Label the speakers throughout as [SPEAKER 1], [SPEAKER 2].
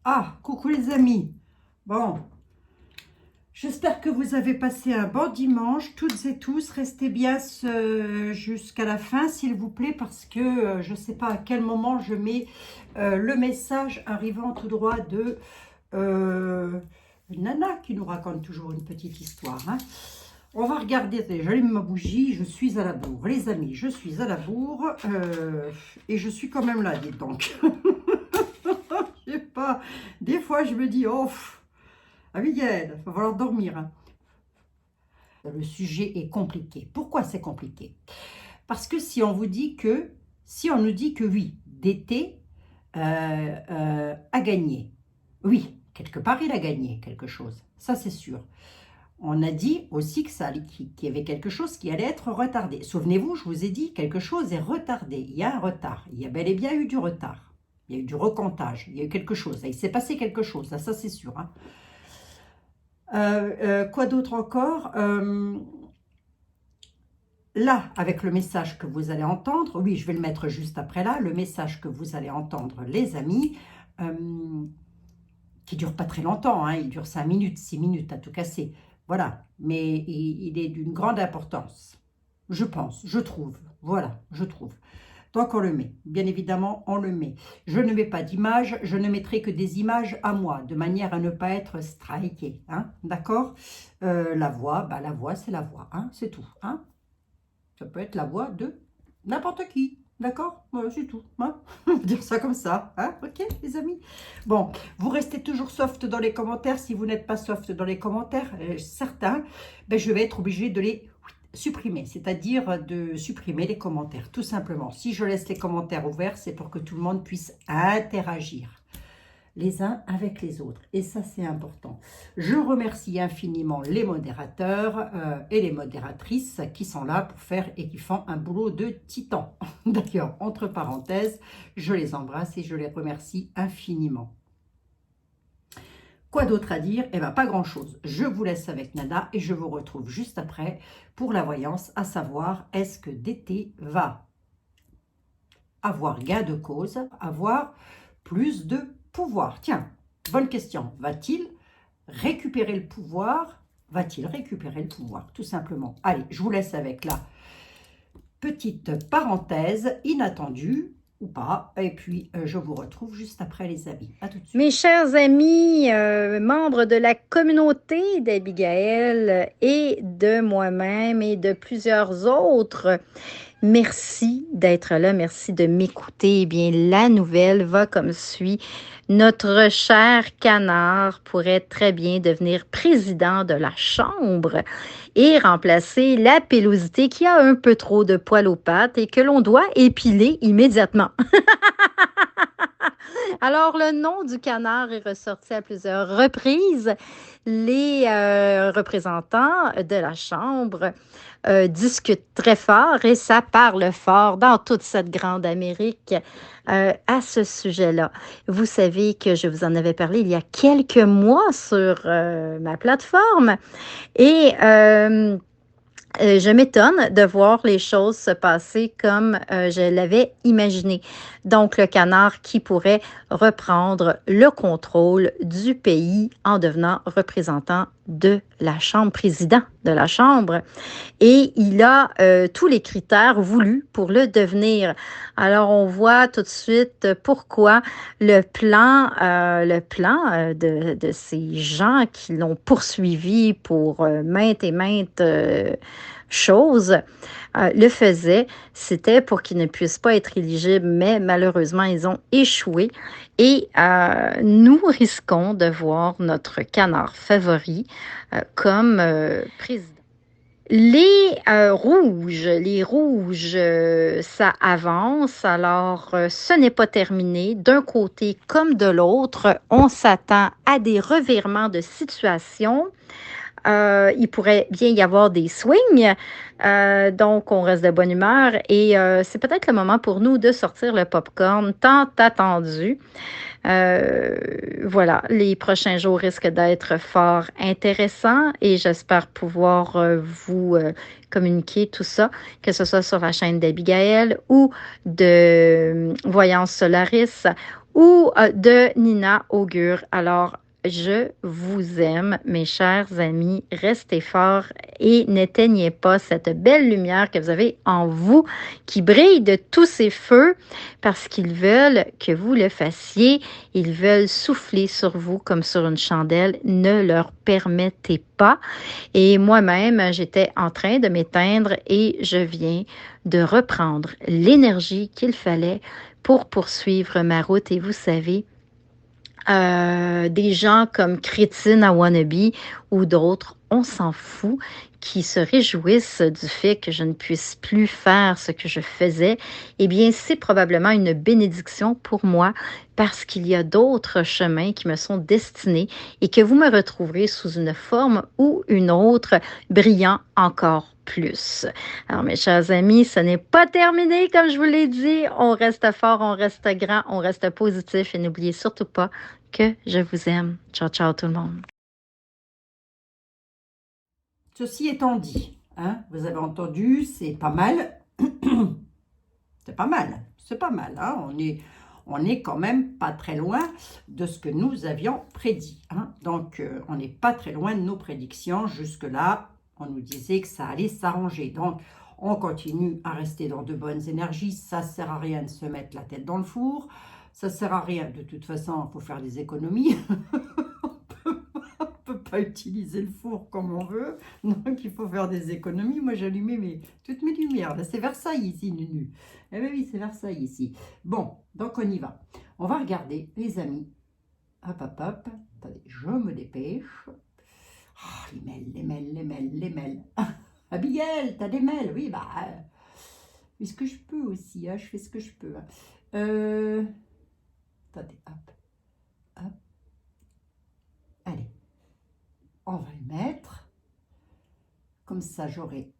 [SPEAKER 1] Ah, coucou les amis. Bon, j'espère que vous avez passé un bon dimanche, toutes et tous. Restez bien jusqu'à la fin, s'il vous plaît, parce que je ne sais pas à quel moment je mets le message arrivant tout droit de euh, une nana qui nous raconte toujours une petite histoire, hein. On va regarder, j'allume ma bougie, je suis à la bourre. Les amis, je suis à la bourre et je suis quand même là, dites donc. Je sais pas, des fois je me dis, oh, Abigail, il va falloir dormir, hein. Le sujet est compliqué. Pourquoi c'est compliqué? Parce que si on nous dit que oui, DT a gagné, oui, quelque part il a gagné quelque chose, ça c'est sûr. On a dit aussi que qu'il y avait quelque chose qui allait être retardé. Souvenez-vous, je vous ai dit, quelque chose est retardé. Il y a un retard. Il y a bel et bien eu du retard. Il y a eu du recomptage. Il y a eu quelque chose. Il s'est passé quelque chose. Ça c'est sûr, hein. Quoi d'autre encore? Là, avec le message que vous allez entendre, oui, je vais le mettre juste après là, le message que vous allez entendre, les amis, qui ne dure pas très longtemps, hein, il dure 5 minutes, 6 minutes à tout casser. Voilà, mais il est d'une grande importance, je pense, je trouve. Voilà, je trouve. Donc on le met, bien évidemment, on le met. Je ne mets pas d'image, je ne mettrai que des images à moi, de manière à ne pas être striké, hein, d'accord. La voix, la voix c'est la voix, hein, c'est tout, hein. Ça peut être la voix de n'importe qui, d'accord. Voilà, c'est tout, hein. On va dire ça comme ça, hein, ok les amis. Bon, vous restez toujours soft dans les commentaires. Si vous n'êtes pas soft dans les commentaires, certains, je vais être obligée de les supprimer, c'est-à-dire de supprimer les commentaires, tout simplement. Si je laisse les commentaires ouverts, c'est pour que tout le monde puisse interagir les uns avec les autres. Et ça, c'est important. Je remercie infiniment les modérateurs et les modératrices qui sont là pour faire et qui font un boulot de titan. D'ailleurs, entre parenthèses, je les embrasse et je les remercie infiniment. Quoi d'autre à dire? Eh bien, pas grand-chose. Je vous laisse avec Nada et je vous retrouve juste après pour la voyance, à savoir, est-ce que DT va avoir gain de cause, avoir plus de pouvoir? Tiens, bonne question. Va-t-il récupérer le pouvoir? Va-t-il récupérer le pouvoir? Tout simplement. Allez, je vous laisse avec la petite parenthèse inattendue ou pas. Et puis, je vous retrouve juste après, les amis. À tout de suite.
[SPEAKER 2] Mes chers amis, membres de la communauté d'Abigail et de moi-même et de plusieurs autres, merci d'être là, merci de m'écouter. Eh bien, la nouvelle va comme suit. Notre cher canard pourrait très bien devenir président de la Chambre et remplacer la pilosité qui a un peu trop de poils aux pattes et que l'on doit épiler immédiatement. Alors, le nom du canard est ressorti à plusieurs reprises. Les représentants de la Chambre discutent très fort et ça parle fort dans toute cette grande Amérique à ce sujet-là. Vous savez que je vous en avais parlé il y a quelques mois sur ma plateforme et je m'étonne de voir les choses se passer comme je l'avais imaginé. Donc, le canard qui pourrait reprendre le contrôle du pays en devenant représentant de la Chambre, président de la Chambre. Et il a tous les critères voulus pour le devenir. Alors, on voit tout de suite pourquoi le plan de ces gens qui l'ont poursuivi pour maintes et maintes choses le faisait. C'était pour qu'ils ne puissent pas être éligibles, mais malheureusement, ils ont échoué. Et nous risquons de voir notre canard favori comme président. Les rouges, ça avance. Alors, ce n'est pas terminé. D'un côté comme de l'autre, on s'attend à des revirements de situation. Il pourrait bien y avoir des swings. Donc, on reste de bonne humeur et c'est peut-être le moment pour nous de sortir le popcorn tant attendu. Voilà, les prochains jours risquent d'être fort intéressants et j'espère pouvoir vous communiquer tout ça, que ce soit sur la chaîne d'Abigail ou de Voyance Solaris ou de Nina Augure. Alors, je vous aime, mes chers amis. Restez forts et n'éteignez pas cette belle lumière que vous avez en vous qui brille de tous ces feux parce qu'ils veulent que vous le fassiez. Ils veulent souffler sur vous comme sur une chandelle. Ne leur permettez pas. Et moi-même, j'étais en train de m'éteindre et je viens de reprendre l'énergie qu'il fallait pour poursuivre ma route. Et vous savez, des gens comme Crétine à Wannabe ou d'autres, on s'en fout, qui se réjouissent du fait que je ne puisse plus faire ce que je faisais, eh bien, c'est probablement une bénédiction pour moi parce qu'il y a d'autres chemins qui me sont destinés et que vous me retrouverez sous une forme ou une autre, brillant encore plus. Alors, mes chers amis, ce n'est pas terminé, comme je vous l'ai dit. On reste fort, on reste grand, on reste positif et n'oubliez surtout pas que je vous aime. Ciao, ciao tout le monde.
[SPEAKER 1] Ceci étant dit, hein, vous avez entendu, c'est pas mal. C'est pas mal, c'est pas mal. Hein, on est quand même pas très loin de ce que nous avions prédit. Hein. Donc, on n'est pas très loin de nos prédictions. Jusque-là, on nous disait que ça allait s'arranger. Donc, on continue à rester dans de bonnes énergies. Ça ne sert à rien de se mettre la tête dans le four. Ça ne sert à rien. De toute façon, il faut faire des économies. On ne peut pas utiliser le four comme on veut. Donc, il faut faire des économies. Moi, j'allumais toutes mes lumières. Là, c'est Versailles ici, Nunu. Eh bien oui, c'est Versailles ici. Bon, donc on y va. On va regarder, les amis. Hop, hop, hop. Attendez, je me dépêche. Oh, les mails, les mails, les mails, les mails. Abigail, t'as des mails? Oui, bah... je fais ce que je peux aussi, hein, je fais ce que je peux. Attendez, hop, hop. Allez, on va le mettre. Comme ça, j'aurai,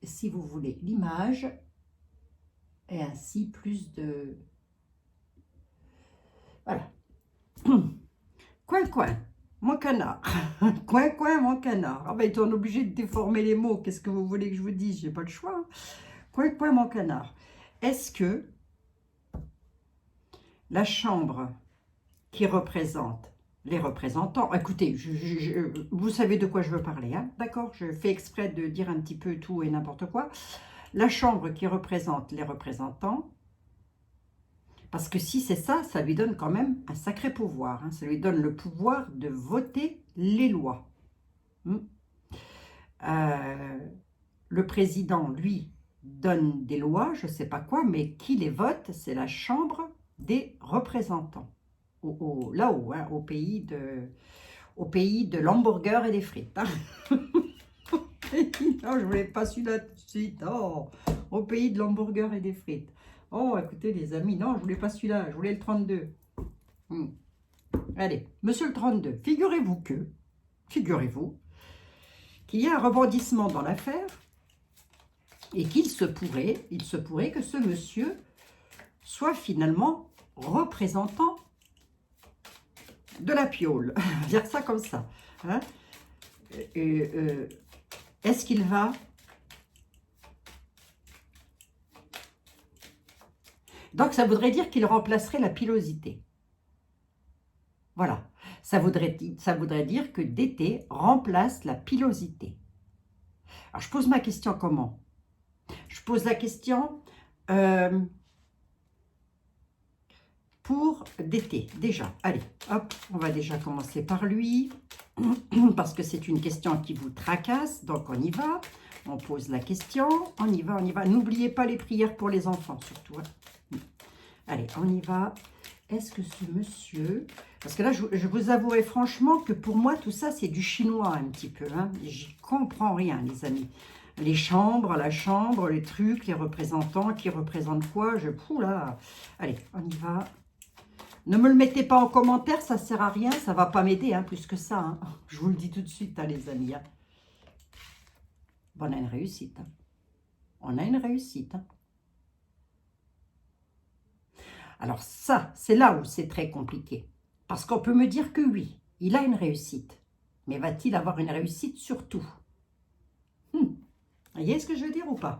[SPEAKER 1] si vous voulez, l'image. Et ainsi, plus de... Voilà. Coin, coin, mon canard. Coin, coin, mon canard. Ah ben, ils sont obligés de déformer les mots. Qu'est-ce que vous voulez que je vous dise? J'ai pas le choix. Coin, coin, mon canard. Est-ce que la chambre qui représente les représentants... Écoutez, vous savez de quoi je veux parler, hein? D'accord? Je fais exprès de dire un petit peu tout et n'importe quoi. La chambre qui représente les représentants... Parce que si c'est ça, ça lui donne quand même un sacré pouvoir. Hein. Ça lui donne le pouvoir de voter les lois. Le président, lui, donne des lois, je ne sais pas quoi, mais qui les vote, c'est la Chambre des représentants. Là-haut, hein, au pays de l'hamburger et des frites. Hein. Non, je voulais pas celui-là tout de suite. Oh, au pays de l'hamburger et des frites. Oh, écoutez les amis, non, je voulais pas celui-là, je voulais le 32. Allez, monsieur le 32, figurez-vous qu'il y a un rebondissement dans l'affaire et il se pourrait que ce monsieur soit finalement représentant de la piole. Dire ça comme ça. Hein. Est-ce qu'il va... Donc, ça voudrait dire qu'il remplacerait la pilosité. Voilà. Ça voudrait dire que d'été remplace la pilosité. Alors, je pose ma question comment? Je pose la question pour d'été, déjà. Allez, hop, on va déjà commencer par lui, parce que c'est une question qui vous tracasse, donc on y va. On pose la question, on y va, on y va. N'oubliez pas les prières pour les enfants, surtout. Hein. Allez, on y va. Est-ce que ce monsieur... Parce que là, je vous avouerai franchement que pour moi, tout ça, c'est du chinois un petit peu. Hein. J'y comprends rien, les amis. Les chambres, la chambre, les trucs, les représentants, qui représentent quoi? Là. Allez, on y va. Ne me le mettez pas en commentaire, ça ne sert à rien. Ça ne va pas m'aider, hein, plus que ça. Hein. Je vous le dis tout de suite, hein, les amis. Hein. Bon, on a une réussite. Hein. On a une réussite. Hein. Alors ça, c'est là où c'est très compliqué. Parce qu'on peut me dire que oui, il a une réussite. Mais va-t-il avoir une réussite sur tout? Vous voyez ce que je veux dire ou pas?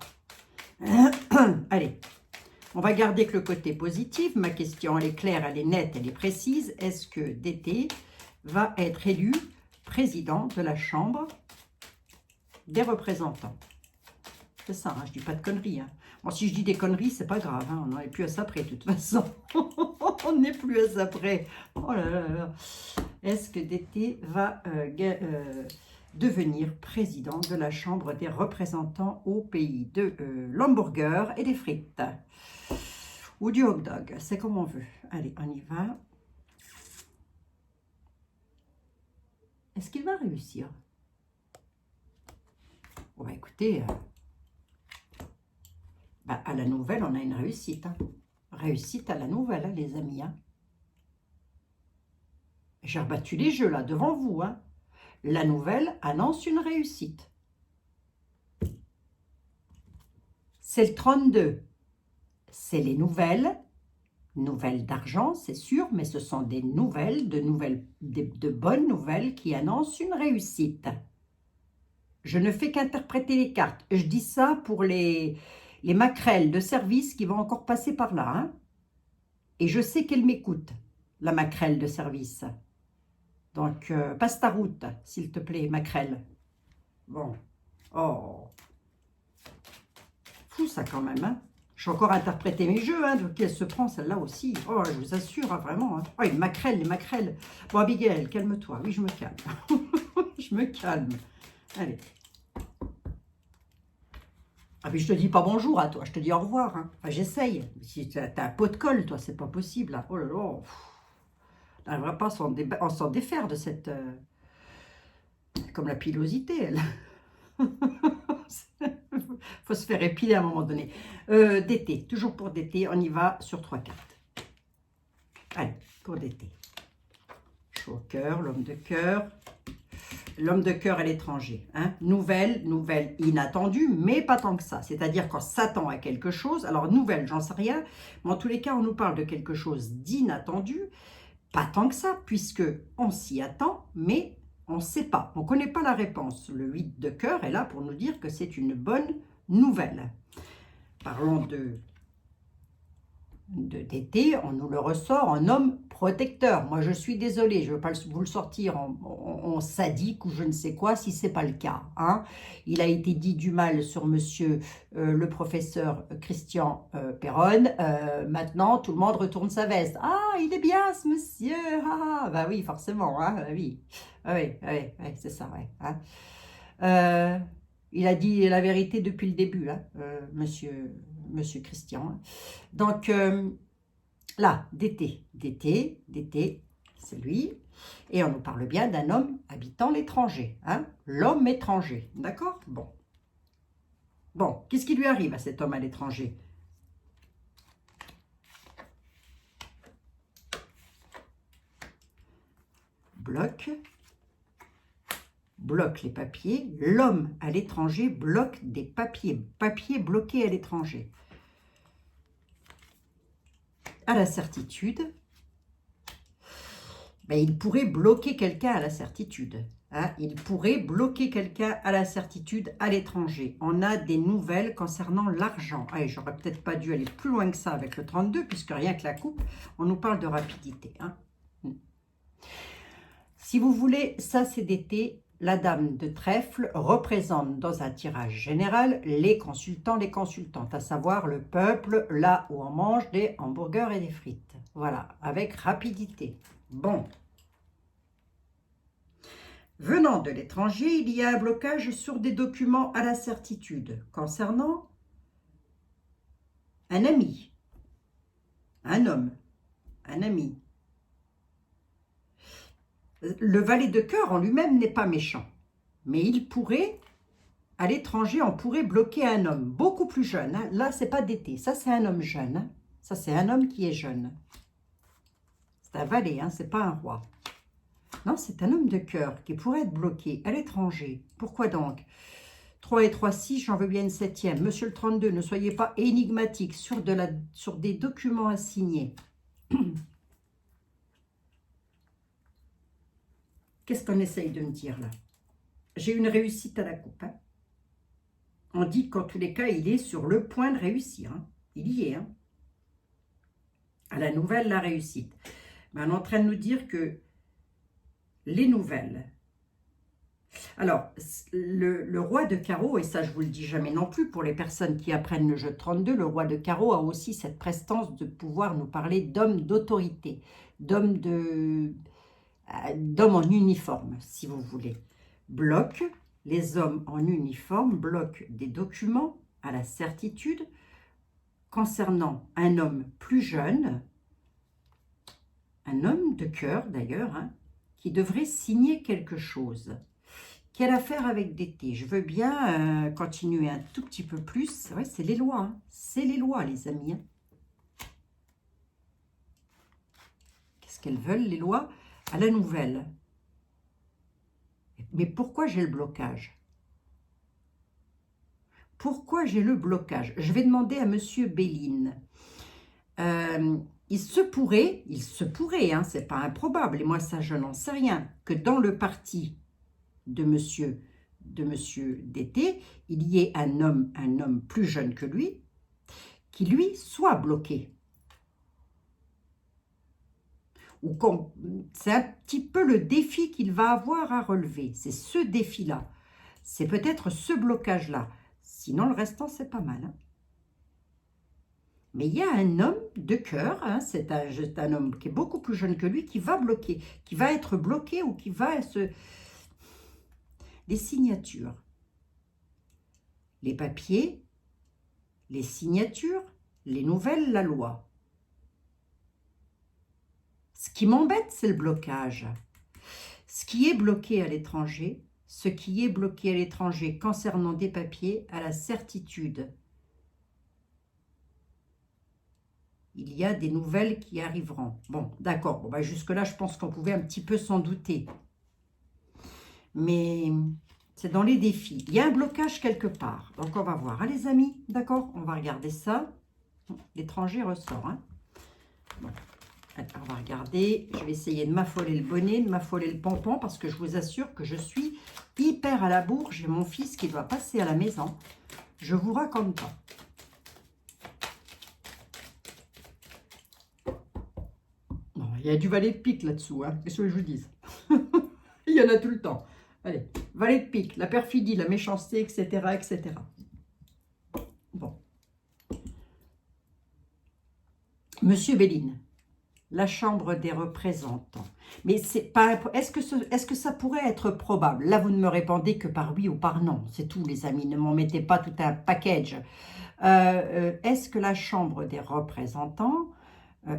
[SPEAKER 1] Allez, On va garder que le côté positif. Ma question, elle est claire, elle est nette, elle est précise. Est-ce que DT va être élu président de la Chambre des représentants? C'est ça, hein, je dis pas de conneries. Hein. Bon, si je dis des conneries, c'est pas grave. Hein, on n'en est plus à ça près, de toute façon. On n'est plus à ça près. Oh là là là. Est-ce que DT va devenir président de la Chambre des représentants au pays de l'hamburger et des frites? Ou du hot dog, c'est comme on veut. Allez, on y va. Est-ce qu'il va réussir? Bon, bah, écoutez, à la nouvelle, on a une réussite. Hein. Réussite à la nouvelle, hein, les amis. Hein. J'ai rebattu les jeux, là, devant vous. Hein. La nouvelle annonce une réussite. C'est le 32. C'est les nouvelles. Nouvelles d'argent, c'est sûr, mais ce sont des nouvelles, de bonnes nouvelles qui annoncent une réussite. Je ne fais qu'interpréter les cartes. Je dis ça pour les maquerelles de service qui vont encore passer par là. Hein. Et je sais qu'elle m'écoute, la maquerelle de service. Donc, passe ta route, s'il te plaît, maquerelle. Bon. Oh. Fou ça quand même, hein. Je vais encore interpréter mes jeux, hein, donc elle se prend celle-là aussi. Oh, je vous assure, hein, vraiment. Hein. Oh, les maquerelles. Bon, Abigail, calme-toi. Oui, je me calme. Je me calme. Allez. Ah, puis je te dis pas bonjour à toi, je te dis au revoir. Hein. Enfin, j'essaye. Si tu as un pot de colle, toi, c'est pas possible. Hein. Oh là là. On n'arrivera pas à s'en défaire de cette... comme la pilosité, elle. Faut se faire épiler à un moment donné. DT, toujours pour DT, on y va sur 3 cartes. Allez, pour DT. Chou au cœur, l'homme de cœur. L'homme de cœur à l'étranger. Hein. Nouvelle inattendue, mais pas tant que ça. C'est-à-dire qu'on s'attend à quelque chose. Alors, nouvelle, j'en sais rien. Mais en tous les cas, on nous parle de quelque chose d'inattendu. Pas tant que ça, puisque on s'y attend, mais on ne sait pas. On ne connaît pas la réponse. Le 8 de cœur est là pour nous dire que c'est une bonne nouvelle. Parlons d'été, on nous le ressort en homme protecteur. Moi, je suis désolée, je ne veux pas vous le sortir en sadique ou je ne sais quoi, si ce n'est pas le cas. Hein. Il a été dit du mal sur monsieur le professeur Christian Perron. Maintenant, tout le monde retourne sa veste. Ah, il est bien ce monsieur. Ah, bah oui, forcément. Hein, bah oui, oui, c'est ça. Ouais, hein. Il a dit la vérité depuis le début, hein, monsieur Christian. Donc, là, d'été, c'est lui. Et on nous parle bien d'un homme habitant l'étranger. Hein, l'homme étranger, d'accord? Bon, qu'est-ce qui lui arrive à cet homme à l'étranger? Bloque les papiers. L'homme à l'étranger bloque des papiers bloqués à l'étranger. À la certitude, ben, il pourrait bloquer quelqu'un à la certitude. Hein, il pourrait bloquer quelqu'un à la certitude à l'étranger. On a des nouvelles concernant l'argent. Ah, j'aurais peut-être pas dû aller plus loin que ça avec le 32, puisque rien que la coupe, on nous parle de rapidité. Hein. Si vous voulez, ça c'est d'été. La dame de trèfle représente dans un tirage général les consultants, les consultantes, à savoir le peuple, là où on mange des hamburgers et des frites. Voilà, avec rapidité. Bon. Venant de l'étranger, il y a un blocage sur des documents à la certitude concernant un ami, un homme, un ami. Le valet de cœur en lui-même n'est pas méchant, mais il pourrait, à l'étranger, on pourrait bloquer un homme beaucoup plus jeune. Hein. Là, c'est pas d'été, ça c'est un homme jeune. Hein. Ça c'est un homme qui est jeune. C'est un valet, hein, c'est pas un roi. Non, c'est un homme de cœur qui pourrait être bloqué à l'étranger. Pourquoi donc? 3 et 3, 6, j'en veux bien une 7e. Monsieur le 32, ne soyez pas énigmatique sur des documents à signer. Qu'est-ce qu'on essaye de me dire là? J'ai une réussite à la coupe. Hein. On dit qu'en tous les cas, il est sur le point de réussir. Hein. Il y est. Hein. À la nouvelle, la réussite. Mais on est en train de nous dire que les nouvelles. Alors, le roi de carreau, et ça je vous le dis jamais non plus, pour les personnes qui apprennent le jeu de 32, le roi de carreau a aussi cette prestance de pouvoir nous parler d'hommes d'autorité, d'hommes en uniforme, si vous voulez. Bloque, les hommes en uniforme bloquent des documents à la certitude concernant un homme plus jeune, un homme de cœur d'ailleurs, hein, qui devrait signer quelque chose. Quelle affaire avec d'été? Je veux bien continuer un tout petit peu plus. C'est vrai, c'est les lois. Hein. C'est les lois, les amis. Hein. Qu'est-ce qu'elles veulent, les lois? À la nouvelle. Mais pourquoi j'ai le blocage? Pourquoi j'ai le blocage? Je vais demander à Monsieur Béline. Il se pourrait, hein, c'est pas improbable, et moi ça je n'en sais rien, que dans le parti de monsieur Dété, il y ait un homme plus jeune que lui, qui lui soit bloqué. Ou c'est un petit peu le défi qu'il va avoir à relever. C'est ce défi-là. C'est peut-être ce blocage-là. Sinon, le restant, c'est pas mal. Hein. Mais il y a un homme de cœur, hein, c'est un homme qui est beaucoup plus jeune que lui, qui va bloquer, qui va être bloqué ou qui va se... Les signatures, les papiers, les signatures, les nouvelles, la loi. Ce qui m'embête, c'est le blocage. Ce qui est bloqué à l'étranger, ce qui est bloqué à l'étranger concernant des papiers, à la certitude. Il y a des nouvelles qui arriveront. Bon, d'accord. Bon, bah jusque-là, je pense qu'on pouvait un petit peu s'en douter. Mais c'est dans les défis. Il y a un blocage quelque part. Donc, on va voir. Hein, les amis, d'accord? On va regarder ça. L'étranger ressort. Hein. Bon. On va regarder. Je vais essayer de m'affoler le bonnet, de m'affoler le pompon, parce que je vous assure que je suis hyper à la bourre. J'ai mon fils qui doit passer à la maison. Je vous raconte pas. Il y a du valet de pique là-dessous, hein. Qu'est-ce que je vous dise? Il y en a tout le temps. Allez, valet de pique, la perfidie, la méchanceté, etc., etc. Bon. Monsieur Béline, la Chambre des représentants. Mais c'est pas. Est-ce que ça pourrait être probable? Là, vous ne me répondez que par oui ou par non. C'est tout, les amis. Ne m'en mettez pas tout un package. Est-ce que la Chambre des représentants...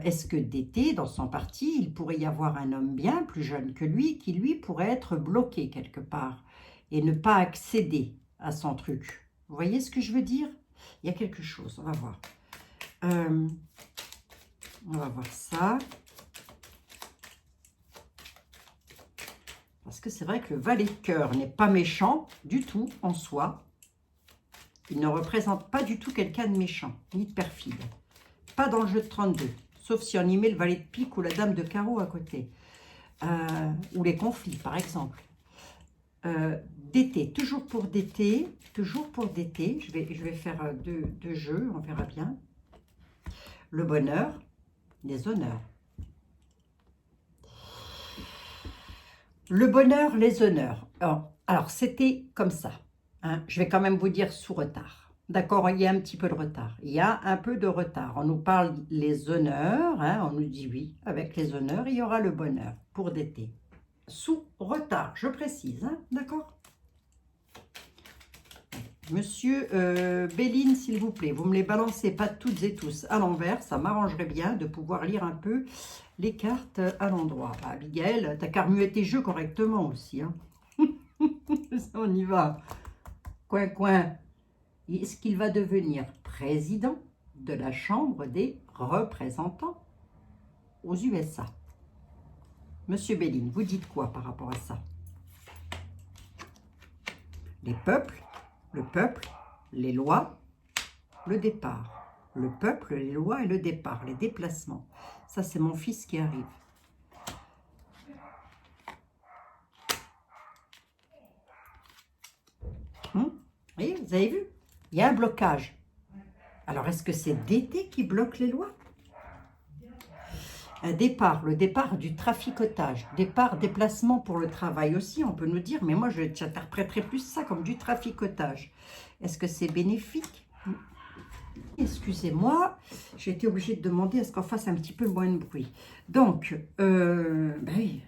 [SPEAKER 1] Est-ce que d'été, dans son parti, il pourrait y avoir un homme bien plus jeune que lui qui, lui, pourrait être bloqué quelque part et ne pas accéder à son truc? Vous voyez ce que je veux dire? Il y a quelque chose, on va voir. On va voir ça. Parce que c'est vrai que le valet de cœur n'est pas méchant du tout en soi. Il ne représente pas du tout quelqu'un de méchant, ni de perfide. Pas dans le jeu de 32. Sauf si on y met le valet de pique ou la dame de carreau à côté. Ou les conflits, par exemple. D'été, toujours pour d'été. Toujours pour d'été. Je vais faire deux jeux, on verra bien. Le bonheur, les honneurs. Le bonheur, les honneurs. Alors c'était comme ça. Hein. Je vais quand même vous dire sous retard. D'accord, il y a un petit peu de retard. Il y a un peu de retard. On nous parle les honneurs. Hein, on nous dit oui, avec les honneurs, il y aura le bonheur pour d'été. Sous retard, je précise. Hein, d'accord? Monsieur Béline, s'il vous plaît, vous me les balancez pas toutes et tous à l'envers. Ça m'arrangerait bien de pouvoir lire un peu les cartes à l'endroit. Bah, Abigail, t'as qu'à remuer tes jeux correctement aussi. Hein. On y va. Coin, coin. Est-ce qu'il va devenir président de la Chambre des représentants aux USA? Monsieur Béline, vous dites quoi par rapport à ça? Les peuples, le peuple, les lois, le départ. Le peuple, les lois et le départ, les déplacements. Ça, c'est mon fils qui arrive. Oui, vous avez vu? Il y a un blocage. Alors, est-ce que c'est d'été qui bloque les lois? Un départ, le départ du traficotage, départ, déplacement pour le travail aussi, on peut nous dire, mais moi j'interpréterais plus ça comme du traficotage. Est-ce que c'est bénéfique? Excusez-moi, j'ai été obligée de demander à ce qu'on fasse un petit peu moins de bruit. Donc, ben oui,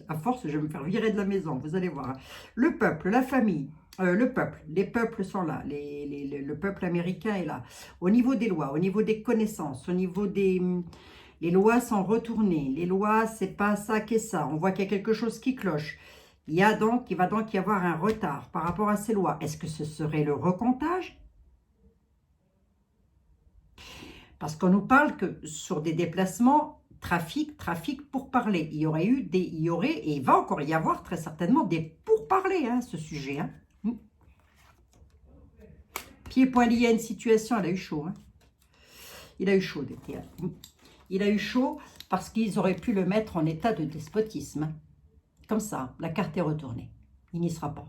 [SPEAKER 1] à force, je vais me faire virer de la maison, vous allez voir. Le peuple, la famille, le peuple, les peuples sont là, le peuple américain est là. Au niveau des lois, au niveau des connaissances, au niveau des... Les lois sont retournées, les lois, c'est pas ça qu'est ça. On voit qu'il y a quelque chose qui cloche. Il va donc y avoir un retard par rapport à ces lois. Est-ce que ce serait le recomptage? Parce qu'on nous parle que sur des déplacements, trafic pour parler. Il y aurait et il va encore y avoir très certainement des pourparlers, hein, ce sujet. Hein. Pied point lié à une situation, elle a eu chaud. Hein. Il a eu chaud, d'été. Hein. Il a eu chaud parce qu'ils auraient pu le mettre en état de despotisme. Hein. Comme ça, la carte est retournée. Il n'y sera pas.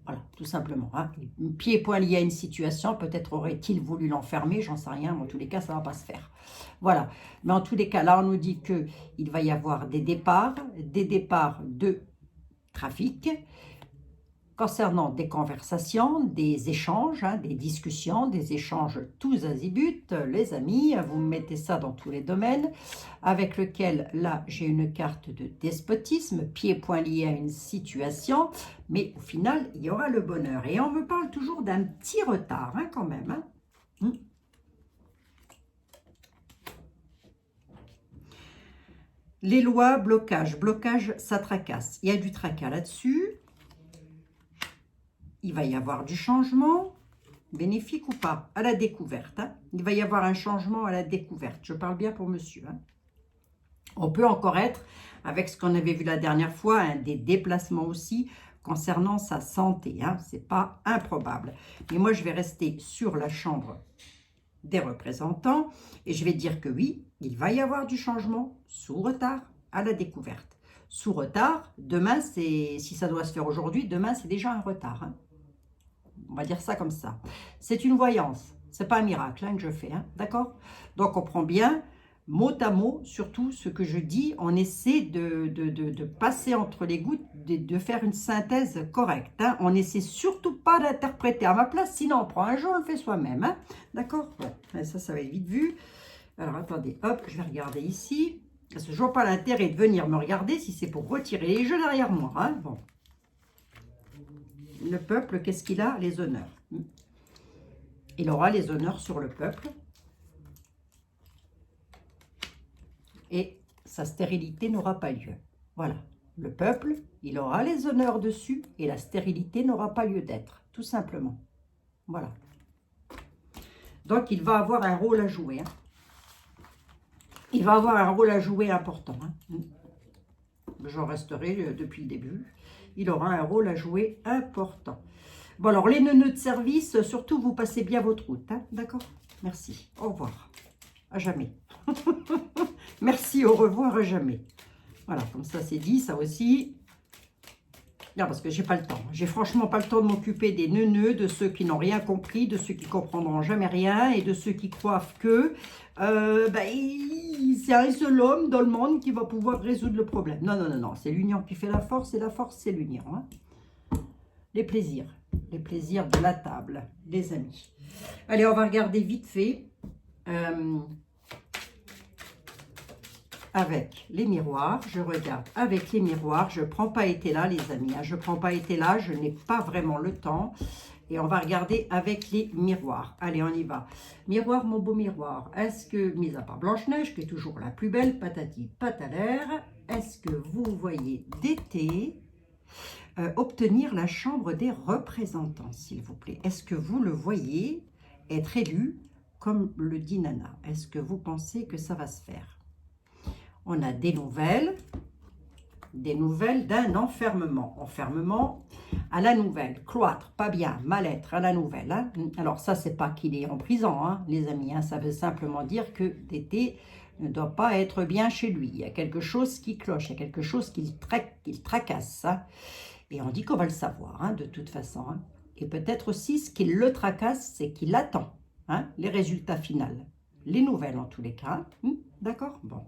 [SPEAKER 1] Voilà, tout simplement. Hein. Pied et point lié à une situation, peut-être aurait-il voulu l'enfermer, j'en sais rien, mais en tous les cas, ça ne va pas se faire. Voilà, mais en tous les cas, là, on nous dit qu'il va y avoir des départs de trafic, concernant des conversations, des échanges, hein, des discussions, des échanges tous azimuts, les amis, vous mettez ça dans tous les domaines, avec lequel, là, j'ai une carte de despotisme, pied point lié à une situation, mais au final, il y aura le bonheur. Et on me parle toujours d'un petit retard, hein, quand même. Hein. Les lois, blocage, ça tracasse. Il y a du tracas là-dessus. Il va y avoir du changement, bénéfique ou pas, à la découverte. Hein. Il va y avoir un changement à la découverte. Je parle bien pour monsieur. Hein. On peut encore être, avec ce qu'on avait vu la dernière fois, hein, des déplacements aussi concernant sa santé. Hein. Ce n'est pas improbable. Mais moi, je vais rester sur la chambre des représentants et je vais dire que oui, il va y avoir du changement sous retard à la découverte. Sous retard, demain, si ça doit se faire aujourd'hui, demain, c'est déjà un retard. Hein. On va dire ça comme ça. C'est une voyance. Ce n'est pas un miracle hein, que je fais. Hein, d'accord? Donc, on prend bien, mot à mot, surtout ce que je dis. On essaie de passer entre les gouttes, de faire une synthèse correcte. Hein. On n'essaie surtout pas d'interpréter à ma place. Sinon, on prend un jeu, on le fait soi-même. Hein, d'accord? Ouais. Ça va être vite vu. Alors, attendez. Hop, je vais regarder ici. Parce que je ne vois pas l'intérêt de venir me regarder si c'est pour retirer les jeux derrière moi. Hein. Bon. Le peuple, qu'est-ce qu'il a? Les honneurs. Il aura les honneurs sur le peuple. Et sa stérilité n'aura pas lieu. Voilà. Le peuple, il aura les honneurs dessus et la stérilité n'aura pas lieu d'être. Tout simplement. Voilà. Donc, il va avoir un rôle à jouer. Hein. Il va avoir un rôle à jouer important. Hein. J'en resterai depuis le début. Il aura un rôle à jouer important. Bon, alors, les neuneux de service, surtout, vous passez bien votre route. Hein, d'accord? Merci. Au revoir. À jamais. Merci, au revoir, à jamais. Voilà, comme ça, c'est dit, ça aussi. Non, parce que j'ai pas le temps. J'ai franchement pas le temps de m'occuper des neuneux, de ceux qui n'ont rien compris, de ceux qui comprendront jamais rien et de ceux qui croient que c'est un seul homme dans le monde qui va pouvoir résoudre le problème. Non, non, non, non. C'est l'union qui fait la force et la force, c'est l'union. Hein. Les plaisirs de la table, les amis. Allez, on va regarder vite fait avec les miroirs. Je regarde avec les miroirs. Je ne prends pas été là, les amis. Hein. Je ne prends pas été là. Je n'ai pas vraiment le temps. Et on va regarder avec les miroirs. Allez, on y va. Miroir, mon beau miroir. Est-ce que, mis à part Blanche-Neige, qui est toujours la plus belle, patati patalaire, est-ce que vous voyez d'été obtenir la Chambre des représentants, s'il vous plaît? Est-ce que vous le voyez être élu, comme le dit Nana? Est-ce que vous pensez que ça va se faire? On a des nouvelles d'un enfermement. Enfermement à la nouvelle. Cloître, pas bien, mal-être à la nouvelle. Hein. Alors ça, c'est pas qu'il est en prison, hein, les amis. Hein. Ça veut simplement dire que d'été ne doit pas être bien chez lui. Il y a quelque chose qui cloche, il y a quelque chose qu'il tracasse. Hein. Et on dit qu'on va le savoir, hein, de toute façon. Hein. Et peut-être aussi, ce qui le tracasse, c'est qu'il attend hein, les résultats finaux. Les nouvelles, en tous les cas. Hein. D'accord? Bon.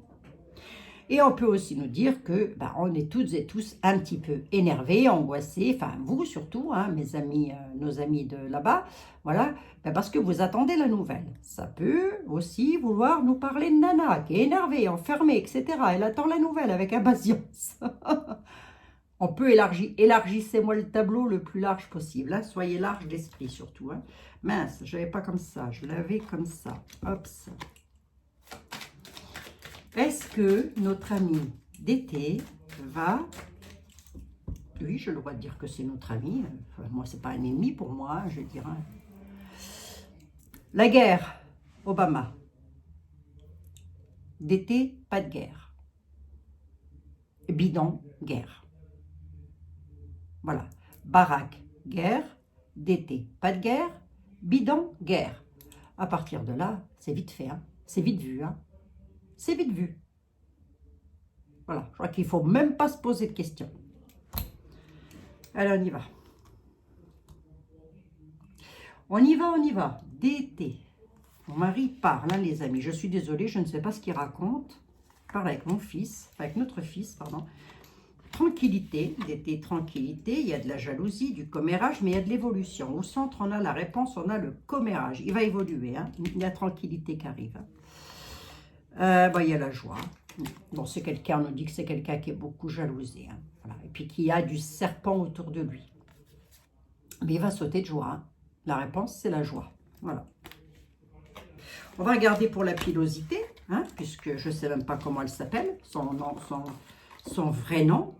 [SPEAKER 1] Et on peut aussi nous dire que on est toutes et tous un petit peu énervés, angoissés, enfin vous surtout, hein, mes amis, nos amis de là-bas, voilà, parce que vous attendez la nouvelle. Ça peut aussi vouloir nous parler de Nana, qui est énervée, enfermée, etc. Elle attend la nouvelle avec impatience. On peut élargissez-moi le tableau le plus large possible, hein. Soyez large d'esprit surtout. Hein. Mince, je l'avais pas comme ça, je l'avais comme ça. Hop, ça. Est-ce que notre ami d'été va... Oui, j'ai le droit de dire que c'est notre ami. Enfin, moi, c'est pas un ennemi pour moi, je dirais. La guerre, Obama. D'été, pas de guerre. Bidon, guerre. Voilà. Barack, guerre. D'été, pas de guerre. Bidon, guerre. À partir de là, c'est vite fait. Hein. C'est vite vu. Hein. C'est vite vu. Voilà, je crois qu'il ne faut même pas se poser de questions. Allez, on y va. On y va, on y va. D'été. Mon mari parle, hein, les amis. Je suis désolée, je ne sais pas ce qu'il raconte. Je parle avec mon fils, avec notre fils, pardon. Tranquillité, d'été, tranquillité. Il y a de la jalousie, du commérage, mais il y a de l'évolution. Au centre, on a la réponse, on a le commérage. Il va évoluer, hein. Il y a la tranquillité qui arrive. Il y a la joie. Bon, c'est quelqu'un, on nous dit que c'est quelqu'un qui est beaucoup jalousé. Hein. Voilà. Et puis qui a du serpent autour de lui. Mais il va sauter de joie. Hein. La réponse, c'est la joie. Voilà. On va regarder pour la pilosité, hein, puisque je ne sais même pas comment elle s'appelle, son vrai nom,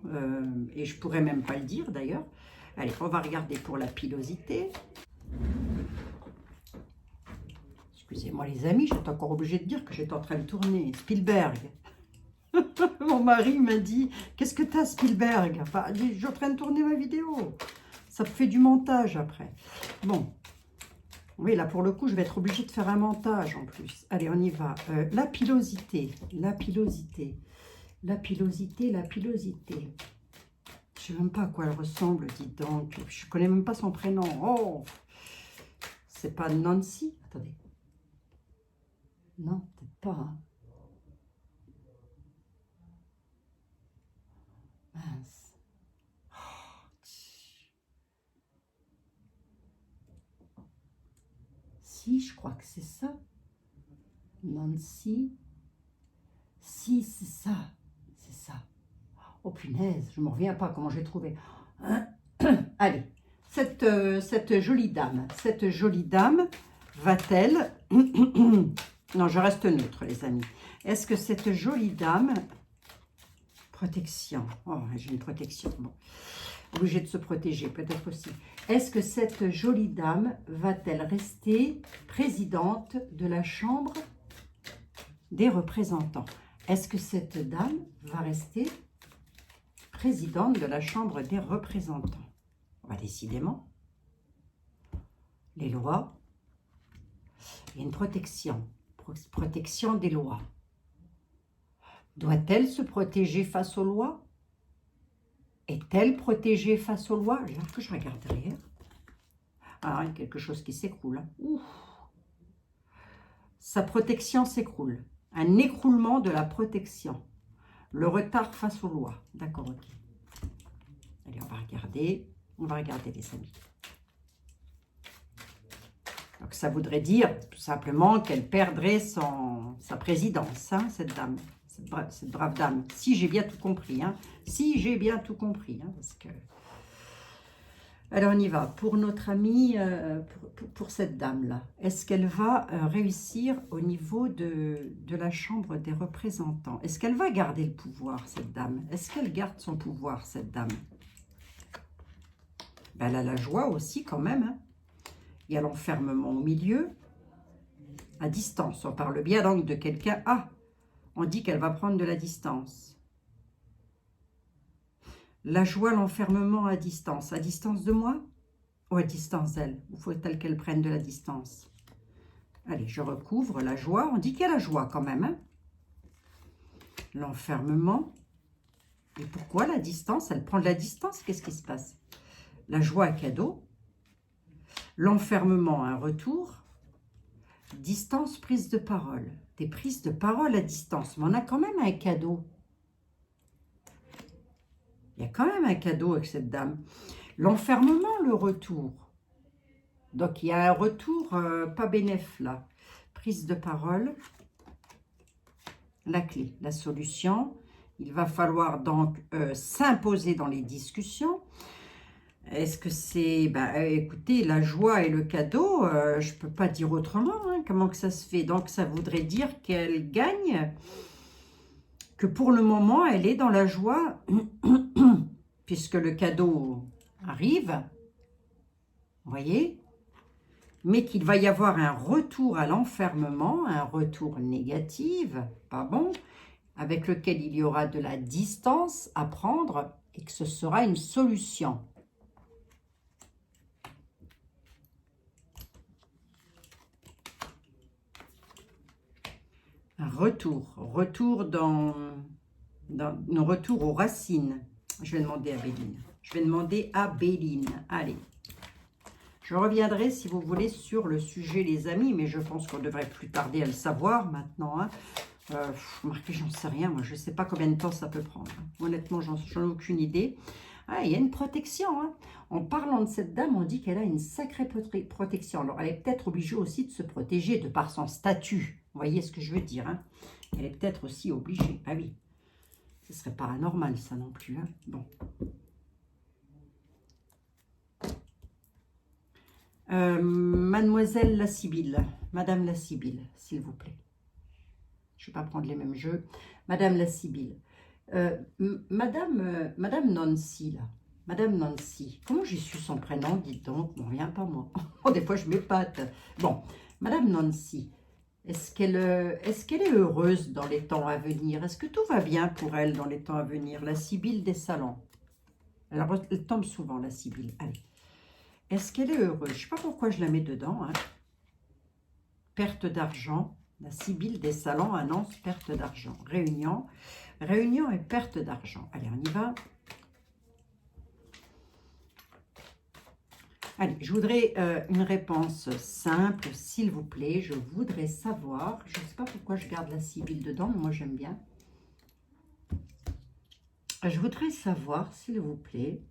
[SPEAKER 1] et je ne pourrais même pas le dire d'ailleurs. Allez, on va regarder pour la pilosité. Excusez-moi les amis, j'étais encore obligée de dire que j'étais en train de tourner. Spielberg. Mon mari m'a dit, qu'est-ce que t'as Spielberg? Enfin, je suis en train de tourner ma vidéo. Ça fait du montage après. Bon. Oui, là pour le coup, je vais être obligée de faire un montage en plus. Allez, on y va. La pilosité. La pilosité. La pilosité, la pilosité. Je ne sais même pas à quoi elle ressemble, dites donc. Je ne connais même pas son prénom. Oh, c'est pas Nancy? Attendez. Non, peut-être pas. Hein. Mince. Si, je crois que c'est ça. Nancy. Si, c'est ça. C'est ça. Oh punaise, je ne m'en reviens pas comment j'ai trouvé. Allez, cette jolie dame va-t-elle... Non, je reste neutre, les amis. Est-ce que cette jolie dame... Protection. Oh, j'ai une protection. Bon. Obligée de se protéger, peut-être aussi. Est-ce que cette jolie dame va-t-elle rester présidente de la Chambre des représentants? Est-ce que cette dame va rester présidente de la Chambre des représentants? Décidément. Les lois. Il y a une protection. Protection des lois. Doit-elle se protéger face aux lois? Est-elle protégée face aux lois? Là que je regarde derrière. Ah, il y a quelque chose qui s'écroule. Hein. Ouf. Sa protection s'écroule. Un écroulement de la protection. Le retard face aux lois. D'accord, ok. Allez, on va regarder. On va regarder, les amis. Donc, ça voudrait dire tout simplement qu'elle perdrait sa présidence, hein, cette dame. Cette brave dame, si j'ai bien tout compris, hein, si j'ai bien tout compris, hein, parce que... Alors on y va, pour notre amie, pour cette dame-là, est-ce qu'elle va réussir au niveau de la Chambre des représentants? Est-ce qu'elle va garder le pouvoir, cette dame? Est-ce qu'elle garde son pouvoir, cette dame? Ben, elle a la joie aussi quand même, hein. Il y a l'enfermement au milieu, à distance, on parle bien donc de quelqu'un... Ah, on dit qu'elle va prendre de la distance. La joie, l'enfermement à distance. À distance de moi ou à distance d'elle? Ou faut-elle qu'elle prenne de la distance? Allez, je recouvre la joie. On dit qu'il y a la joie quand même. Hein. L'enfermement. Et pourquoi la distance? Elle prend de la distance. Qu'est-ce qui se passe? La joie, cadeau. L'enfermement, un retour. Distance, prise de parole. Des prises de parole à distance. Mais on a quand même un cadeau. Il y a quand même un cadeau avec cette dame. L'enfermement, le retour. Donc, il y a un retour pas bénéf là. Prise de parole. La clé, la solution. Il va falloir donc s'imposer dans les discussions. Est-ce que c'est... écoutez, la joie et le cadeau, je ne peux pas dire autrement. Hein, comment que ça se fait? Donc, ça voudrait dire qu'elle gagne, que pour le moment, elle est dans la joie, puisque le cadeau arrive. Vous voyez? Mais qu'il va y avoir un retour à l'enfermement, un retour négatif, pas bon, avec lequel il y aura de la distance à prendre et que ce sera une solution. Un retour dans nos retours aux racines. Je vais demander à Béline. Je vais demander à Béline. Allez. Je reviendrai, si vous voulez, sur le sujet, les amis, mais je pense qu'on devrait plus tarder à le savoir maintenant. Hein. Marquez, j'en sais rien, moi, je ne sais pas combien de temps ça peut prendre. Honnêtement, j'en ai aucune idée. Ah, il y a une protection. Hein. En parlant de cette dame, on dit qu'elle a une sacrée protection. Alors, elle est peut-être obligée aussi de se protéger de par son statut. Vous voyez ce que je veux dire, hein. Elle est peut-être aussi obligée. Ah oui, ce serait pas anormal, ça non plus. Hein. Bon. Mademoiselle la Sibylle, Madame la Sibylle, s'il vous plaît. Je ne vais pas prendre les mêmes jeux. Madame la Sibylle. Madame Nancy, là. Madame Nancy. Comment j'ai su son prénom, dites donc? Bon, rien pas moi. Oh, des fois, je m'épate. Bon, Madame Nancy, est-ce qu'elle est heureuse dans les temps à venir? Est-ce que tout va bien pour elle dans les temps à venir? La Sibylle des salons. Alors, elle tombe souvent, la Sibylle. Allez. Est-ce qu'elle est heureuse? Je ne sais pas pourquoi je la mets dedans. Hein. Perte d'argent. La Sibylle des salons annonce perte d'argent. Réunion. Réunion et perte d'argent. Allez, on y va. Allez, je voudrais une réponse simple, s'il vous plaît. Je voudrais savoir, je ne sais pas pourquoi je garde la Sibylle dedans, mais moi j'aime bien. Je voudrais savoir, s'il vous plaît,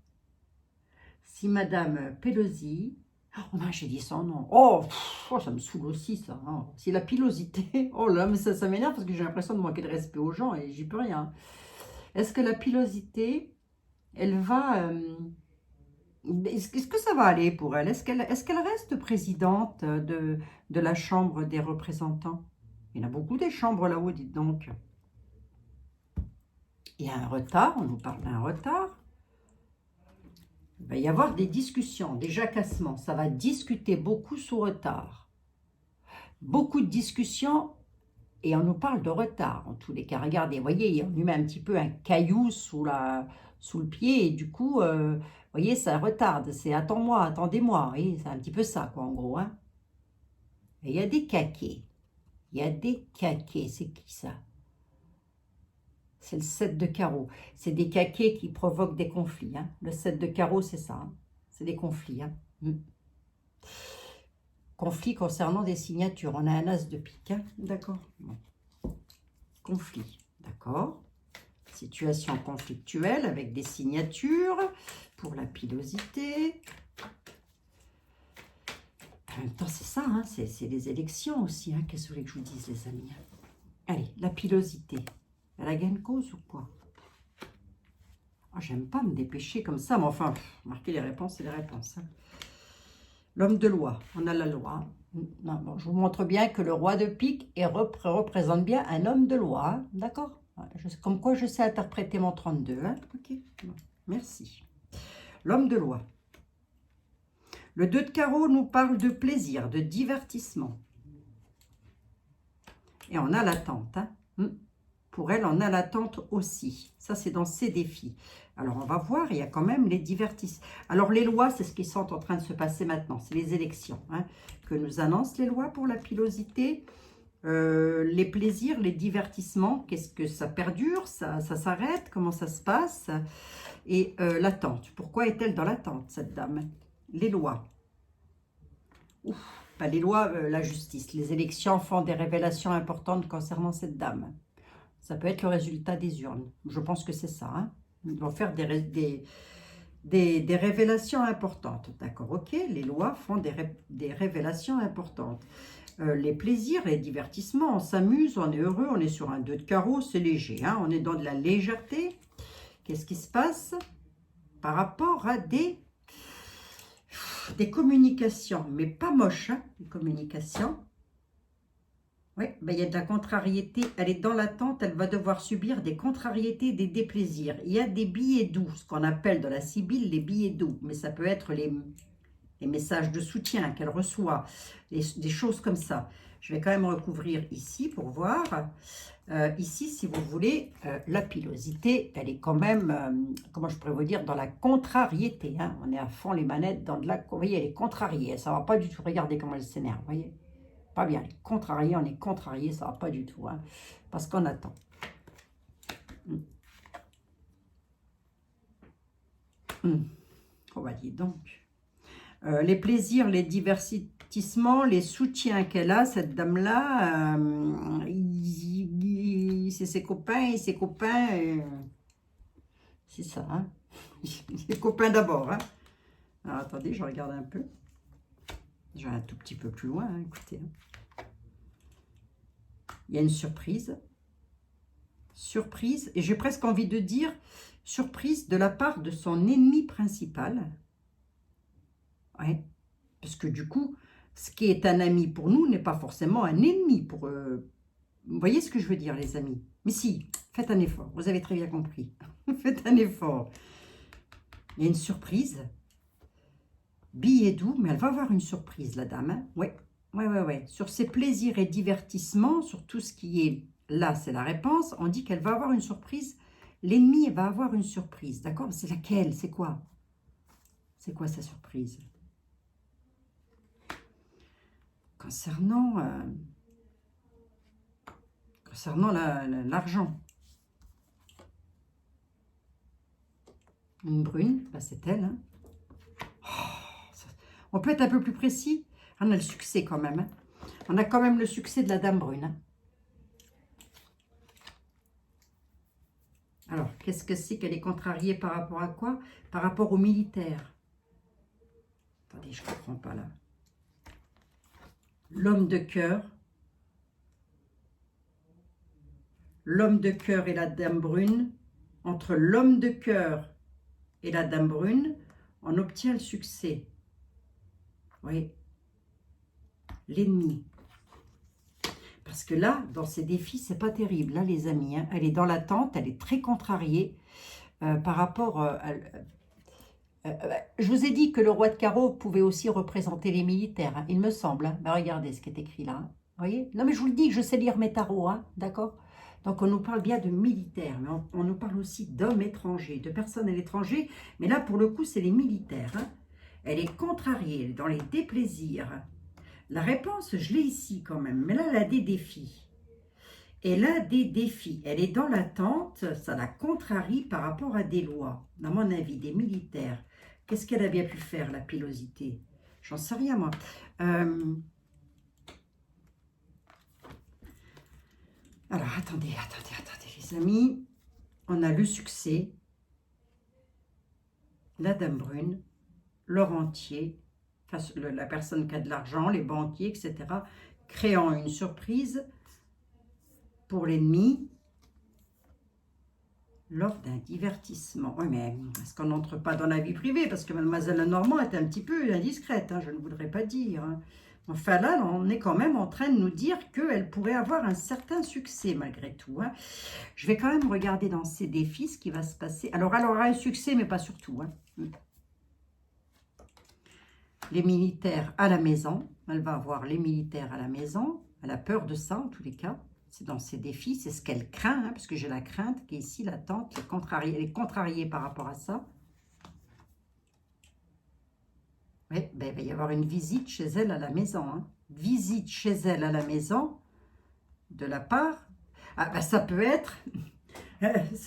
[SPEAKER 1] si Madame Pelosi... Oh non, j'ai dit son nom. Oh, ça me saoule aussi, ça. Hein. Si la pilosité... Oh là, mais ça m'énerve parce que j'ai l'impression de manquer de respect aux gens et j'y peux rien. Est-ce que la pilosité, elle va... Est-ce que ça va aller pour elle? Est-ce qu'elle reste présidente de la Chambre des représentants? Il y en a beaucoup des chambres là-haut, dites donc. Il y a un retard, on nous parle d'un retard. Il va y avoir des discussions, des jacassements. Ça va discuter beaucoup sous retard. Beaucoup de discussions et on nous parle de retard. En tous les cas, regardez, vous voyez, on lui met un petit peu un caillou sous le pied et du coup, vous voyez, ça retarde. C'est attends-moi, attendez-moi. Vous voyez, c'est un petit peu ça, quoi, en gros. Hein. Et il y a des caquets. Il y a des caquets. C'est qui ça? C'est le 7 de carreau. C'est des caquets qui provoquent des conflits. Hein. Le 7 de carreau, c'est ça. Hein. C'est des conflits. Hein. Conflit concernant des signatures. On a un as de pique. Hein. D'accord. Bon. Conflit. D'accord. Situation conflictuelle avec des signatures pour la pilosité. En même temps, c'est ça. Hein. C'est les élections aussi. Hein. Qu'est-ce que vous voulez que je vous dise, les amis? Allez, la pilosité. Elle a gain de cause ou quoi? Oh, j'aime pas me dépêcher comme ça, mais enfin, marquez les réponses, c'est les réponses. Hein. L'homme de loi, on a la loi. Non, bon, je vous montre bien que le roi de pique représente bien un homme de loi. Hein. D'accord? Comme quoi je sais interpréter mon 32. Hein. Ok, bon, merci. L'homme de loi. Le 2 de carreau nous parle de plaisir, de divertissement. Et on a l'attente. Hein. Pour elle, on a l'attente aussi. Ça, c'est dans ses défis. Alors, on va voir, il y a quand même les divertissements. Alors, les lois, c'est ce qui sont en train de se passer maintenant. C'est les élections hein, que nous annoncent les lois pour la pilosité. Les plaisirs, les divertissements, qu'est-ce que ça perdure, ça s'arrête, comment ça se passe? Et l'attente. Pourquoi est-elle dans l'attente, cette dame? Les lois. Ouf, ben, les lois, la justice. Les élections font des révélations importantes concernant cette dame. Ça peut être le résultat des urnes. Je pense que c'est ça. Hein. Ils vont faire des révélations importantes. D'accord, ok, les lois font des révélations importantes. Les plaisirs, les divertissements, on s'amuse, on est heureux, on est sur un 2 de carreau, c'est léger, hein, on est dans de la légèreté. Qu'est-ce qui se passe par rapport à des communications, mais pas moches, hein, des communications. Oui, ben, il y a de la contrariété, elle est dans l'attente, elle va devoir subir des contrariétés, des déplaisirs. Il y a des billets doux, ce qu'on appelle dans la Sibylle les billets doux, mais ça peut être les messages de soutien qu'elle reçoit, des choses comme ça. Je vais quand même recouvrir ici pour voir. Ici, si vous voulez, la pilosité, elle est quand même, comment je pourrais vous dire, dans la contrariété. Hein. On est à fond les manettes dans de la... Vous voyez, elle est contrariée, ça ne va pas du tout. Regardez comment elle s'énerve, vous voyez. Pas bien, elle est contrariée, on est contrarié, ça ne va pas du tout. Hein, parce qu'on attend. On va dire donc. Les plaisirs, les divertissements, les soutiens qu'elle a, cette dame-là, c'est ses copains et ses copains. C'est ça, hein. Les copains d'abord. Hein. Alors attendez, je regarde un peu. Je vais un tout petit peu plus loin, hein, écoutez. Il y a une surprise. Surprise, et j'ai presque envie de dire surprise de la part de son ennemi principal. Ouais, parce que du coup, ce qui est un ami pour nous n'est pas forcément un ennemi pour... Vous voyez ce que je veux dire, les amis? Mais si, faites un effort, vous avez très bien compris. Faites un effort. Il y a une surprise. Billet doux, mais elle va avoir une surprise, la dame. Hein? Ouais. Sur ses plaisirs et divertissements, sur tout ce qui est là, c'est la réponse. On dit qu'elle va avoir une surprise. L'ennemi va avoir une surprise, d'accord? C'est laquelle? C'est quoi? C'est quoi sa surprise? Concernant l'argent. Une brune, bah c'est elle. Hein. On peut être un peu plus précis. On a le succès quand même. Hein. On a quand même le succès de la dame brune. Hein. Alors, qu'est-ce que c'est qu'elle est contrariée par rapport à quoi? Par rapport aux militaires. Attendez, je ne comprends pas là. L'homme de cœur. L'homme de cœur et la dame brune. Entre l'homme de cœur et la dame brune, on obtient le succès. Oui. L'ennemi. Parce que là, dans ces défis, c'est pas terrible, là, les amis. Hein. Elle est dans l'attente, elle est très contrariée par rapport je vous ai dit que le roi de carreau pouvait aussi représenter les militaires, hein, il me semble. Hein. Ben, regardez ce qui est écrit là. Hein. Vous voyez? Non, mais je vous le dis, je sais lire mes tarots, hein, d'accord? Donc, on nous parle bien de militaires, mais on nous parle aussi d'hommes étrangers, de personnes à l'étranger. Mais là, pour le coup, c'est les militaires. Hein. Elle est contrariée, elle est dans les déplaisirs. La réponse, je l'ai ici quand même, mais là, elle a des défis. Elle a des défis. Elle est dans l'attente, ça la contrarie par rapport à des lois. À mon avis, des militaires. Qu'est-ce qu'elle a bien pu faire, la pilosité? J'en sais rien, moi. Alors, attendez, les amis. On a le succès, la dame brune, le rentier, la personne qui a de l'argent, les banquiers, etc., créant une surprise pour l'ennemi lors d'un divertissement. Oui, mais est-ce qu'on n'entre pas dans la vie privée? Parce que mademoiselle Lenormand est un petit peu indiscrète, hein, je ne voudrais pas dire. Hein. Enfin là, on est quand même en train de nous dire qu'elle pourrait avoir un certain succès malgré tout. Hein. Je vais quand même regarder dans ces défis ce qui va se passer. Alors, elle aura un succès, mais pas surtout. Hein. Les militaires à la maison. Elle va avoir les militaires à la maison. Elle a peur de ça, en tous les cas. C'est dans ses défis, c'est ce qu'elle craint, hein, parce que j'ai la crainte qui est ici, l'attente, elle est contrariée par rapport à ça. Oui, ben, il va y avoir une visite chez elle à la maison. Hein. Visite chez elle à la maison, de la part... Ah, ben, ça peut être...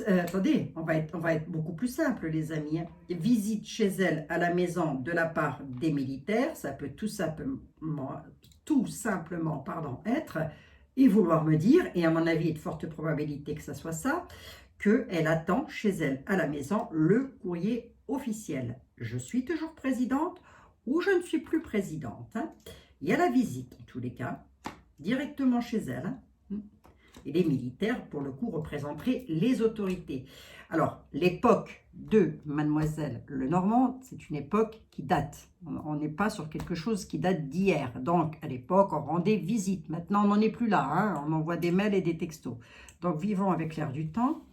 [SPEAKER 1] attendez, on va être beaucoup plus simple, les amis. Hein. Visite chez elle à la maison de la part des militaires, ça peut tout simplement être... et vouloir me dire, et à mon avis, il y a de fortes probabilités que ça soit ça, qu'elle attend chez elle à la maison le courrier officiel. Je suis toujours présidente ou je ne suis plus présidente. Hein. Il y a la visite, en tous les cas, directement chez elle. Hein. Et les militaires, pour le coup, représenteraient les autorités. Alors, l'époque de Mademoiselle Lenormand, c'est une époque qui date. On n'est pas sur quelque chose qui date d'hier. Donc, à l'époque, on rendait visite. Maintenant, on n'en est plus là. Hein. On envoie des mails et des textos. Donc, vivons avec l'air du temps.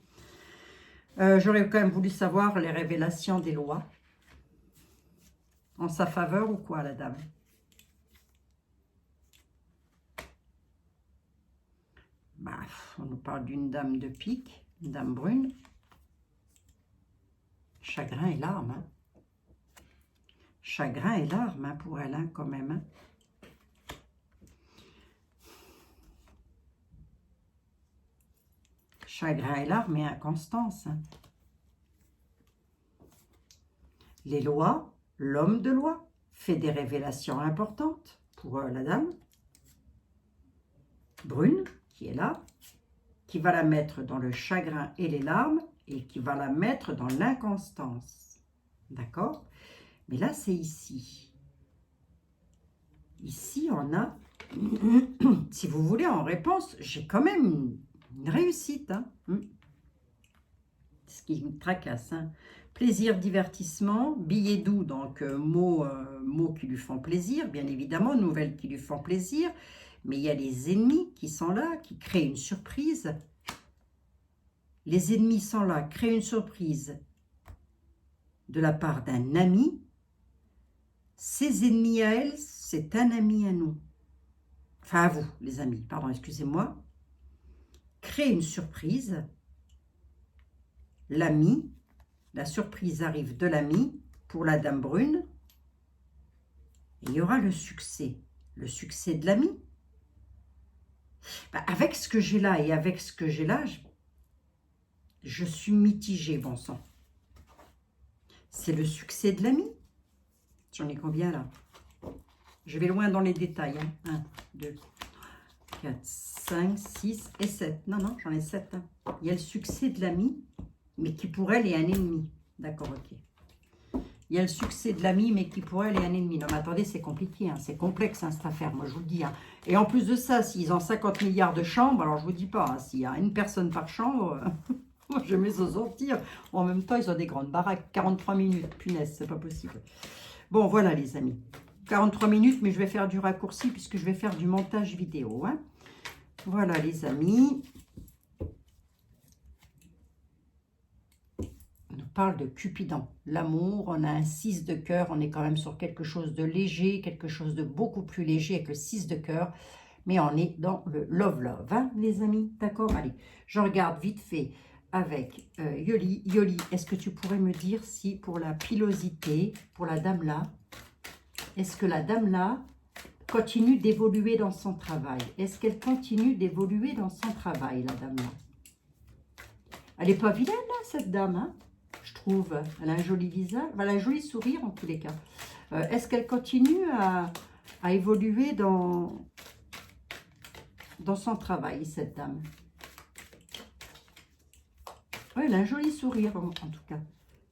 [SPEAKER 1] J'aurais quand même voulu savoir les révélations des lois. En sa faveur ou quoi, la dame? Bah, on nous parle d'une dame de pique, une dame brune. Chagrin et larmes. Hein. Chagrin et larmes hein, pour elle, hein, quand même. Hein. Chagrin et larmes et inconstance. Hein. Les lois, l'homme de loi, fait des révélations importantes pour la dame. Brune, qui est là, qui va la mettre dans le chagrin et les larmes, et qui va la mettre dans l'inconstance. D'accord? Mais là, c'est ici. Ici, on a, si vous voulez, en réponse, j'ai quand même une réussite. Hein? Ce qui me tracasse. Hein? Plaisir, divertissement, billet doux, donc mots qui lui font plaisir, bien évidemment, nouvelles qui lui font plaisir. Mais il y a les ennemis qui sont là, qui créent une surprise. Les ennemis sont là, créent une surprise de la part d'un ami. Ses ennemis à elle, c'est un ami à nous. Enfin, à vous, les amis, pardon, excusez-moi. Crée une surprise. L'ami, la surprise arrive de l'ami pour la dame brune. Et il y aura le succès de l'ami. Ben, avec ce que j'ai là et avec ce que j'ai là, je suis mitigée, bon sang. C'est le succès de l'ami. J'en ai combien là? Je vais loin dans les détails. Hein. 1, 2, 4, 5, 6 et 7. Non, non, j'en ai 7. Hein. Il y a le succès de l'ami, mais qui pour elle est un ennemi. D'accord, ok. Il y a le succès de l'ami, mais qui pour elle est un ennemi. Non, mais attendez, c'est compliqué. Hein. C'est complexe, hein, cette affaire, moi, je vous le dis. Hein. Et en plus de ça, s'ils ont 50 milliards de chambres, alors je vous dis pas, hein, s'il y a une personne par chambre, je mets aux sortir. En même temps, ils ont des grandes baraques. 43 minutes, punaise, c'est pas possible. Bon, voilà, les amis. 43 minutes, mais je vais faire du raccourci puisque je vais faire du montage vidéo. Hein. Voilà, les amis. On nous parle de Cupidon, l'amour. On a un 6 de cœur. On est quand même sur quelque chose de léger, quelque chose de beaucoup plus léger avec le 6 de cœur. Mais on est dans le love, hein, les amis. D'accord? Allez, je regarde vite fait avec Yoli. Yoli, est-ce que tu pourrais me dire si pour la pilosité, pour la dame là, est-ce que la dame là continue d'évoluer dans son travail? Est-ce qu'elle continue d'évoluer dans son travail, la dame là? Elle n'est pas vilaine, là, cette dame, hein, je trouve. Elle a un joli visage, elle a un joli sourire en tous les cas. Est-ce qu'elle continue à évoluer dans son travail, cette dame? Oui, elle a un joli sourire, en tout cas.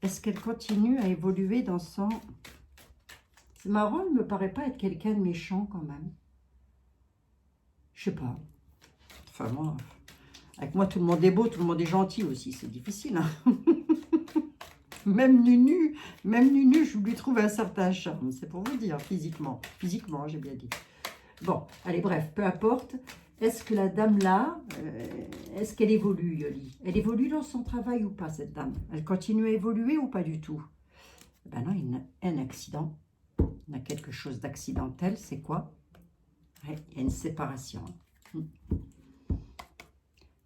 [SPEAKER 1] Est-ce qu'elle continue à évoluer dans son... C'est marrant, elle ne me paraît pas être quelqu'un de méchant, quand même. Je sais pas. Enfin, moi... Avec moi, tout le monde est beau, tout le monde est gentil aussi. C'est difficile, hein. Même Nunu, je lui trouve un certain charme. C'est pour vous dire, physiquement. Physiquement, j'ai bien dit. Bon, allez, bref, peu importe. Est-ce que la dame là, est-ce qu'elle évolue, Yoli? Elle évolue dans son travail ou pas, cette dame? Elle continue à évoluer ou pas du tout? Ben non, il y a un accident. Il y a quelque chose d'accidentel. C'est quoi? Ouais, il y a une séparation.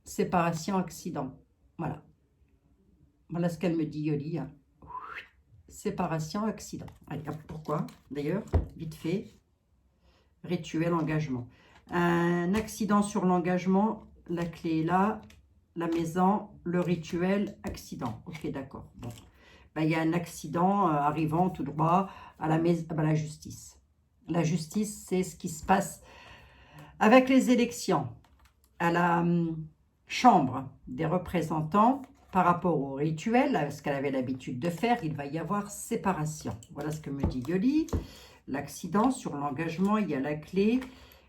[SPEAKER 1] Séparation, accident. Voilà. Voilà ce qu'elle me dit, Yoli. Hein. Séparation, accident. Allez, pourquoi? D'ailleurs, vite fait. Rituel, engagement. Un accident sur l'engagement. La clé est là. La maison, le rituel, accident. Ok, d'accord. Bon. Ben, il y a un accident arrivant tout droit à la justice. La justice, c'est ce qui se passe avec les élections. À la... Chambre des représentants, par rapport au rituel, à ce qu'elle avait l'habitude de faire, il va y avoir séparation. Voilà ce que me dit Yoli. L'accident, sur l'engagement, il y a la clé.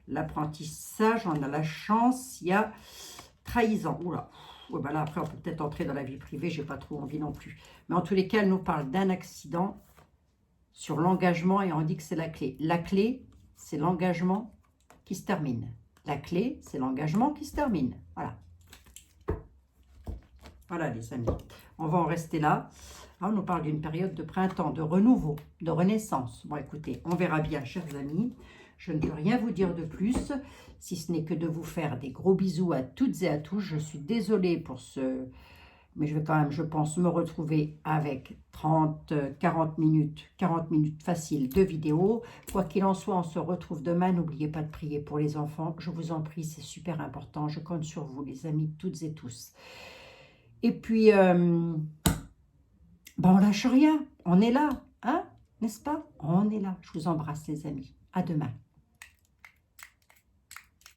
[SPEAKER 1] L'apprentissage, on a la chance, il y a trahison. Oula, ouais, ben là, après, on peut peut-être entrer dans la vie privée, j'ai pas trop envie non plus. Mais en tous les cas, elle nous parle d'un accident sur l'engagement et on dit que c'est la clé. La clé, c'est l'engagement qui se termine. La clé, c'est l'engagement qui se termine. Voilà. Voilà, les amis. On va en rester là. On nous parle d'une période de printemps, de renouveau, de renaissance. Bon, écoutez, on verra bien, chers amis. Je ne peux rien vous dire de plus, si ce n'est que de vous faire des gros bisous à toutes et à tous. Je suis désolée pour ce... Mais je vais quand même, je pense, me retrouver avec 40 minutes faciles de vidéo. Quoi qu'il en soit, on se retrouve demain. N'oubliez pas de prier pour les enfants. Je vous en prie, c'est super important. Je compte sur vous, les amis, toutes et tous. Et puis, on lâche rien. On est là, hein, n'est-ce pas? On est là. Je vous embrasse, les amis. À demain.